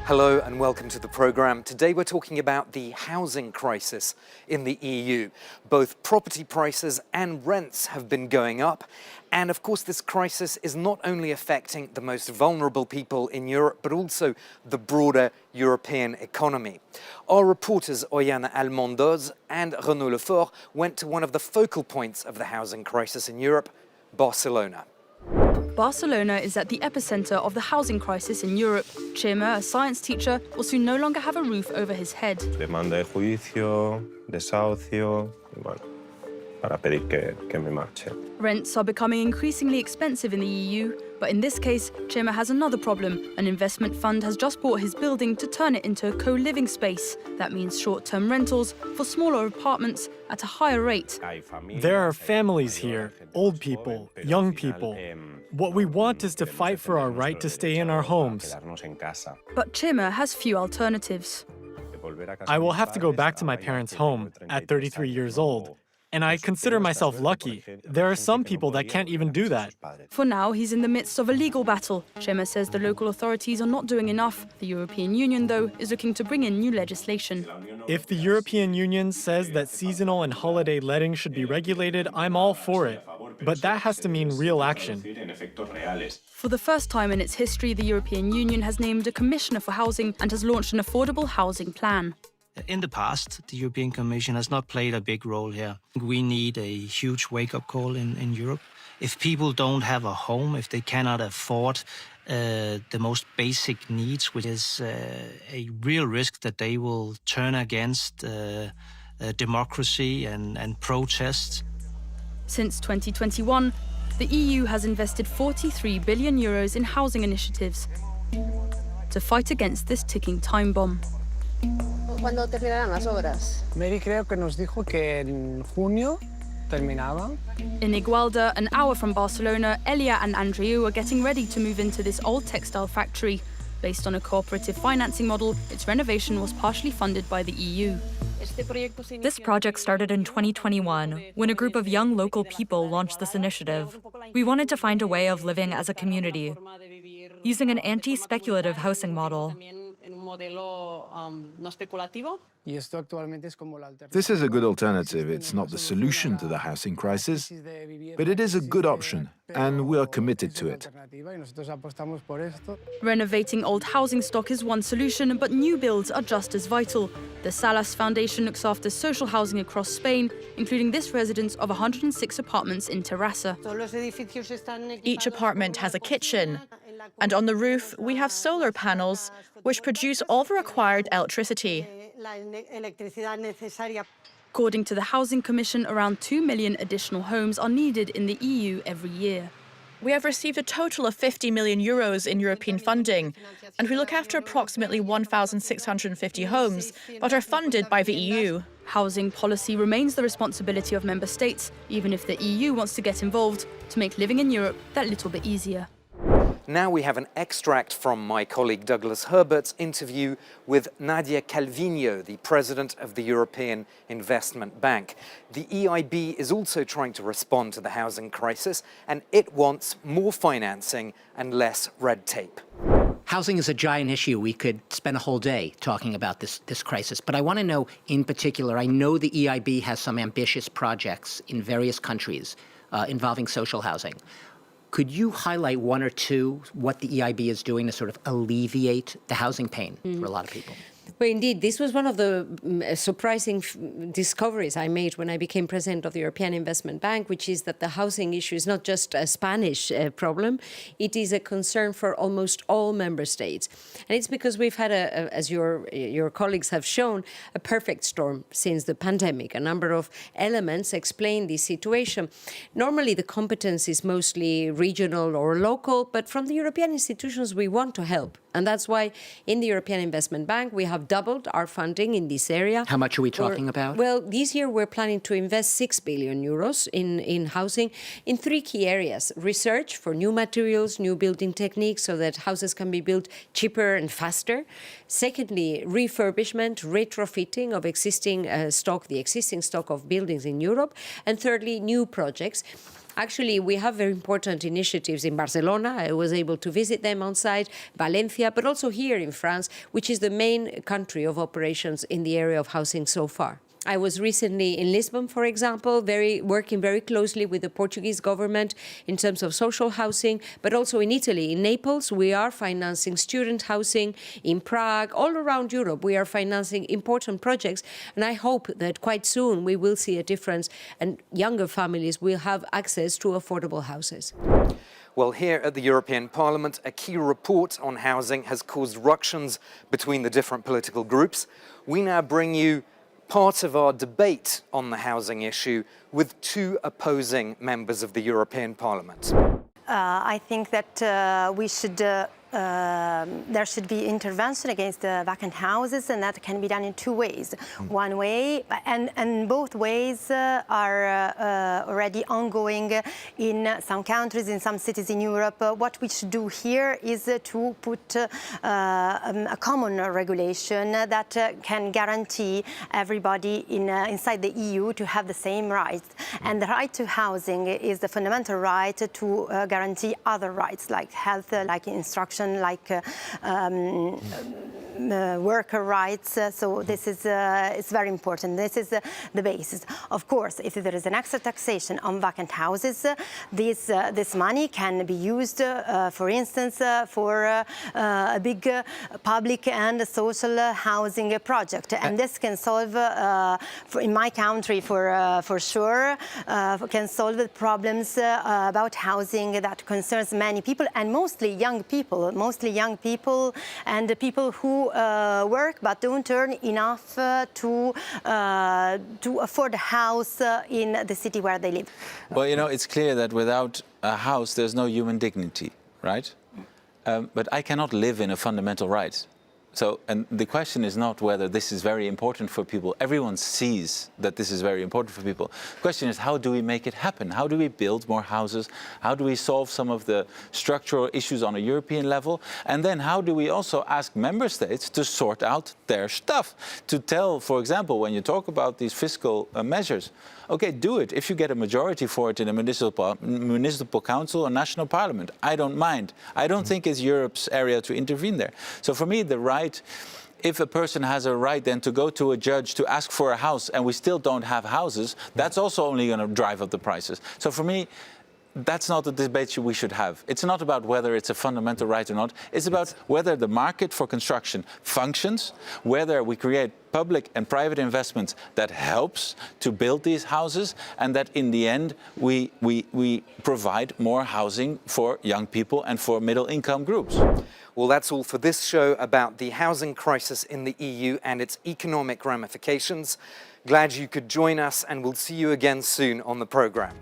Hello and welcome to the programme. Today we're talking about the housing crisis in the EU. Both property prices and rents have been going up. And of course this crisis is not only affecting the most vulnerable people in Europe, but also the broader European economy. Our reporters Oyana Almondoz and Renaud Lefort went to one of the focal points of the housing crisis in Europe, Barcelona. Barcelona is at the epicenter of the housing crisis in Europe. Chema, a science teacher, will soon no longer have a roof over his head. Demanda de juicio, desahucio, y bueno, para pedir que me marche. Rents are becoming increasingly expensive in the EU, but in this case, Chema has another problem. An investment fund has just bought his building to turn it into a co-living space. That means short-term rentals for smaller apartments at a higher rate. There are families here, old people, young people. What we want is to fight for our right to stay in our homes. But Chema has few alternatives. I will have to go back to my parents' home at 33 years old. And I consider myself lucky. There are some people that can't even do that. For now, he's in the midst of a legal battle. Chema says the local authorities are not doing enough. The European Union, though, is looking to bring in new legislation. If the European Union says that seasonal and holiday letting should be regulated, I'm all for it. But that has to mean real action. For the first time in its history, the European Union has named a commissioner for housing and has launched an affordable housing plan. In the past, the European Commission has not played a big role here. We need a huge wake-up call in Europe. If people don't have a home, if they cannot afford the most basic needs, which is a real risk that they will turn against democracy and protest. Since 2021, the EU has invested 43 billion euros in housing initiatives to fight against this ticking time bomb. ¿Cuándo terminarán las obras? Mary creo que nos dijo que en junio terminaban. In Igualda, an hour from Barcelona, Elia and Andreu are getting ready to move into this old textile factory. Based on a cooperative financing model, its renovation was partially funded by the EU. This project started in 2021, when a group of young local people launched this initiative. We wanted to find a way of living as a community, using an anti-speculative housing model. This is a good alternative. It's not the solution to the housing crisis, but it is a good option, and we are committed to it. Renovating old housing stock is one solution, but new builds are just as vital. The Salas Foundation looks after social housing across Spain, including this residence of 106 apartments in Terrassa. Each apartment has a kitchen, and on the roof we have solar panels which produce all the required electricity. According to the Housing Commission, around 2 million additional homes are needed in the EU every year. We have received a total of 50 million euros in European funding, and we look after approximately 1,650 homes that are funded by the EU. Housing policy remains the responsibility of member states, even if the EU wants to get involved to make living in Europe that little bit easier. Now we have an extract from my colleague Douglas Herbert's interview with Nadia Calvino, the president of the European Investment Bank. The EIB is also trying to respond to the housing crisis, and it wants more financing and less red tape. Housing is a giant issue. We could spend a whole day talking about this crisis. But I want to know, in particular, I know the EIB has some ambitious projects in various countries involving social housing. Could you highlight one or two what the EIB is doing to sort of alleviate the housing pain for a lot of people? Well, indeed, this was one of the surprising discoveries I made when I became president of the European Investment Bank, which is that the housing issue is not just a Spanish problem. It is a concern for almost all member states. And it's because we've had, as your colleagues have shown, a perfect storm since the pandemic. A number of elements explain this situation. Normally, the competence is mostly regional or local, but from the European institutions, we want to help. And that's why in the European Investment Bank, we have doubled our funding in this area. How much are we talking about? Well, this year we're planning to invest 6 billion euros in housing in 3 key areas. Research for new materials, new building techniques so that houses can be built cheaper and faster. Secondly, refurbishment, retrofitting of existing stock, the existing stock of buildings in Europe. And thirdly, new projects. Actually, we have very important initiatives in Barcelona. I was able to visit them on site, Valencia, but also here in France, which is the main country of operations in the area of housing so far. I was recently in Lisbon, for example, working very closely with the Portuguese government in terms of social housing, but also in Italy. In Naples, we are financing student housing. In Prague, all around Europe, we are financing important projects. And I hope that quite soon we will see a difference and younger families will have access to affordable houses. Well, here at the European Parliament, a key report on housing has caused ructions between the different political groups. We now bring you part of our debate on the housing issue with two opposing members of the European Parliament. I think that there should be intervention against the vacant houses, and that can be done in two ways. One way, and both ways are already ongoing in some countries, in some cities in Europe. What we should do here is to put a common regulation that can guarantee everybody inside the EU to have the same rights. And the right to housing is the fundamental right to guarantee other rights like health, like instruction, like worker rights. So this is it's very important. This is the basis. Of course, if there is an extra taxation on vacant houses, this money can be used, for instance, for a big public and social housing project. And this can solve, in my country for sure, can solve the problems about housing that concerns many people, and mostly young people and the people who work but don't earn enough to afford a house in the city where they live. Well, you know, it's clear that without a house, there's no human dignity, right? But I cannot live in a fundamental right. So, and the question is not whether this is very important for people. Everyone sees that this is very important for people. The question is, how do we make it happen? How do we build more houses? How do we solve some of the structural issues on a European level? And then how do we also ask member states to sort out their stuff? To tell, for example, when you talk about these fiscal measures, okay, do it. If you get a majority for it in a municipal council or national parliament, I don't mind. I don't think it's Europe's area to intervene there. So for me, the right, if a person has a right then to go to a judge to ask for a house and we still don't have houses, that's also only going to drive up the prices. So for me, that's not the debate we should have. It's not about whether it's a fundamental right or not. It's about whether the market for construction functions, whether we create public and private investments that helps to build these houses, and that in the end we provide more housing for young people and for middle income groups. Well, that's all for this show about the housing crisis in the EU and its economic ramifications. Glad you could join us, and we'll see you again soon on the programme.